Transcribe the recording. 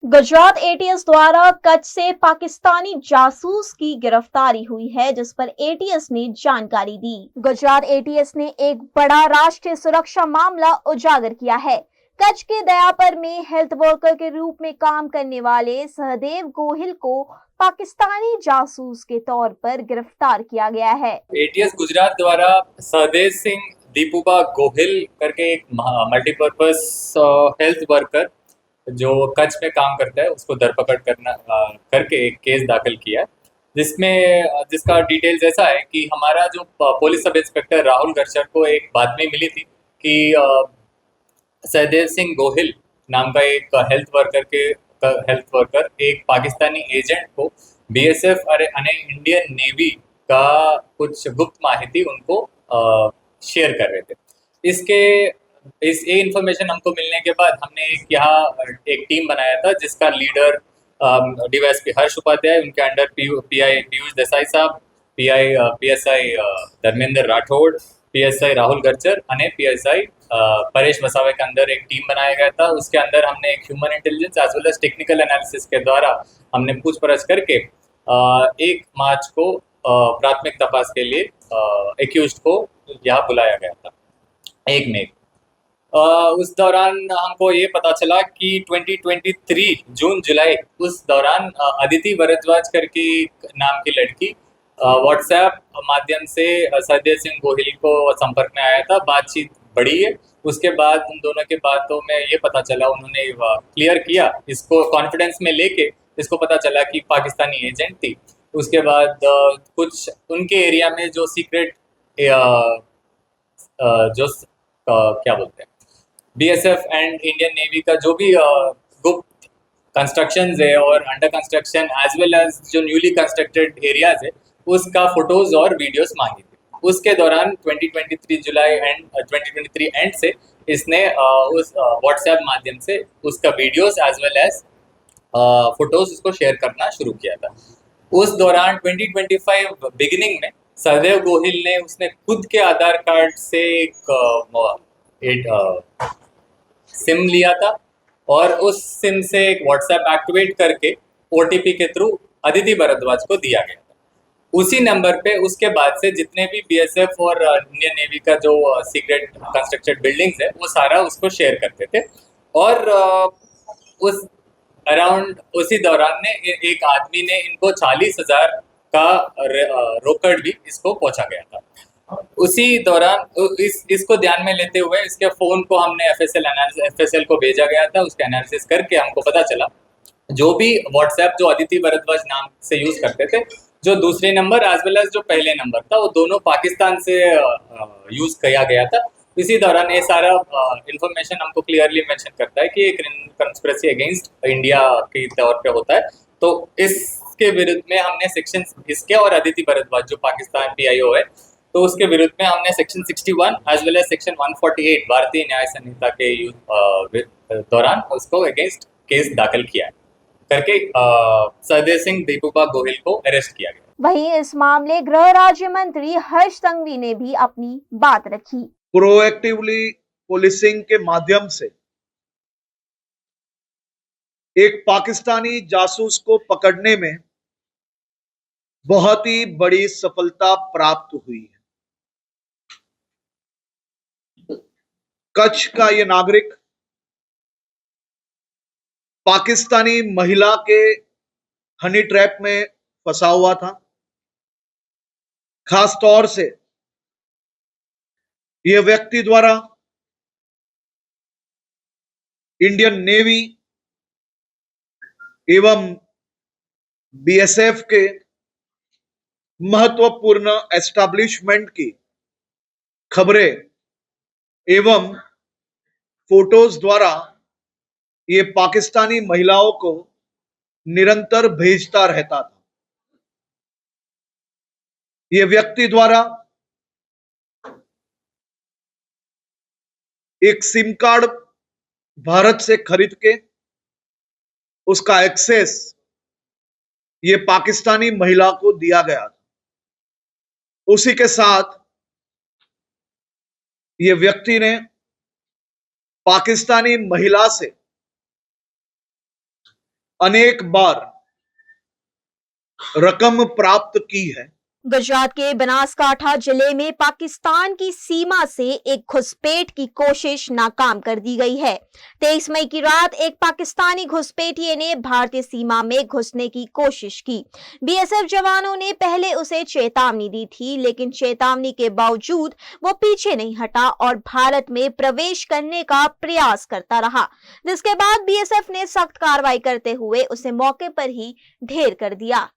Gujarat ATS द्वारा कच्छ से पाकिस्तानी जासूस की गिरफ्तारी हुई है, जिस पर एटीएस ने जानकारी दी। गुजरात एटीएस ने एक बड़ा राष्ट्रीय सुरक्षा मामला उजागर किया है। कच्छ के दयापर में हेल्थ वर्कर के रूप में काम करने वाले सहदेव गोहिल को पाकिस्तानी जासूस के तौर पर गिरफ्तार किया गया है। एटीएस गुजरात द्वारा सहदेव सिंह दीपूबा गोहिल करके एक मल्टीपर्पज हेल्थ वर्कर जो कच्छ में काम करता है उसको धरपकड़ करके एक केस दाखिल किया है, जिसका डिटेल्स ऐसा है कि हमारा जो पुलिस सब इंस्पेक्टर राहुल गर्शर को एक बातमी मिली थी कि सहदेव सिंह गोहिल नाम का एक हेल्थ वर्कर एक पाकिस्तानी एजेंट को बीएसएफ अरे इंडियन नेवी का कुछ गुप्त माहिती उनको शेयर कर रहे थे। इसके ये इन्फॉर्मेशन हमको मिलने के बाद हमने एक टीम बनाया था, जिसका लीडर डीवाईएसपी हर्ष उपाध्याय, उनके अंडर पीआई पीयूष देसाई साहब, पीएसआई धर्मेंद्र राठौड़, पीएसआई राहुल गर्चर और पीएसआई परेश वसावे के अंदर एक टीम बनाया गया था। उसके अंदर हमने एक human intelligence as well as technical analysis के द्वारा हमने पूछपरछ करके 1 मार्च को प्राथमिक तपास के लिए एक्यूज्ड को यहाँ बुलाया गया था 1 मई। उस दौरान हमको ये पता चला कि 2023 जून जुलाई उस दौरान अदिति भारद्वाज करके नाम की लड़की व्हाट्सएप माध्यम से सहदेव सिंह गोहिल को संपर्क में आया था। बातचीत बढ़ी है। उसके बाद उन दोनों के बातों में ये पता चला, उन्होंने क्लियर किया इसको कॉन्फिडेंस में लेके, इसको पता चला कि पाकिस्तानी एजेंट थी। उसके बाद कुछ उनके एरिया में जो सीक्रेट जो क्या बोलते हैं बीएसएफ एंड इंडियन नेवी का जो भी गुप्त कंस्ट्रक्शंस है और under construction as well as जो न्यूली कंस्ट्रक्टेड एरियाज है, उसका फोटोज और वीडियोस मांगी थी। उसके दौरान 2023 एंड से इसने उस व्हाट्सएप माध्यम से उसका videos as well as photos उसको शेयर करना शुरू किया था। उस दौरान 2025 बिगिनिंग में सहदेव गोहिल ने उसने खुद के आधार कार्ड से एक सिम लिया था और उस सिम से एक व्हाट्सएप एक्टिवेट करके ओटीपी के थ्रू अदिति भारद्वाज को दिया गया था। उसी नंबर पे उसके बाद से जितने भी बीएसएफ और इंडियन नेवी का जो सीक्रेट कंस्ट्रक्टेड बिल्डिंग्स है वो सारा उसको शेयर करते थे। और उस अराउंड उसी दौरान ने एक आदमी ने इनको 40,000 का रोकड़ भी इसको पहुंचा गया था। उसी दौरान इसको ध्यान में लेते हुए इसके फोन को हमने एफएसएल को भेजा गया था। उसका एनालिसिस करके हमको पता चला जो भी व्हाट्सएप जो अदिति भारद्वाज नाम से यूज करते थे, जो दूसरे नंबर एज वेल एज जो पहले नंबर था, वो दोनों पाकिस्तान से यूज किया गया था। इसी दौरान ये सारा इंफॉर्मेशन हमको क्लियरली मेंशन करता है कि एक कंस्पिरेसी अगेंस्ट इंडिया के तौर पे होता है। तो इसके विरुद्ध में हमने सेक्शन इसके और अदिति भारद्वाज जो पाकिस्तान पीआईओ है, तो उसके विरुद्ध में हमने section 61 as well as section 148 Bharatiya न्याय संहिता के दौरान उसको अगेंस्ट केस दाखिल किया है करके सहदेव सिंह दीपूबा गोहिल को अरेस्ट किया गया। वहीं इस मामले गृह राज्य मंत्री हर्ष संघवी ने भी अपनी बात रखी। प्रोएक्टिवली पुलिसिंग के माध्यम से एक पाकिस्तानी जासूस को पकड़ने में बहुत ही बड़ी सफलता प्राप्त हुई है। कच्छ का यह नागरिक पाकिस्तानी महिला के हनी ट्रैप में फंसा हुआ था। खास तौर से यह व्यक्ति द्वारा इंडियन नेवी एवं बीएसएफ के महत्वपूर्ण एस्टैब्लिशमेंट की खबरें एवं फोटोज द्वारा ये पाकिस्तानी महिलाओं को निरंतर भेजता रहता था। ये व्यक्ति द्वारा एक सिम कार्ड भारत से खरीद के उसका एक्सेस ये पाकिस्तानी महिला को दिया गया था। उसी के साथ ये व्यक्ति ने पाकिस्तानी महिला से अनेक बार रकम प्राप्त की है। गुजरात के बनासकांठा जिले में पाकिस्तान की सीमा से एक घुसपैठ की कोशिश नाकाम कर दी गई है। 23 मई की रात एक पाकिस्तानी घुसपैठिए ने भारतीय सीमा में घुसने की कोशिश की। बीएसएफ जवानों ने पहले उसे चेतावनी दी थी, लेकिन चेतावनी के बावजूद वो पीछे नहीं हटा और भारत में प्रवेश करने का प्रयास करता रहा, जिसके बाद बीएसएफ ने सख्त कार्रवाई करते हुए उसे मौके पर ही ढेर कर दिया।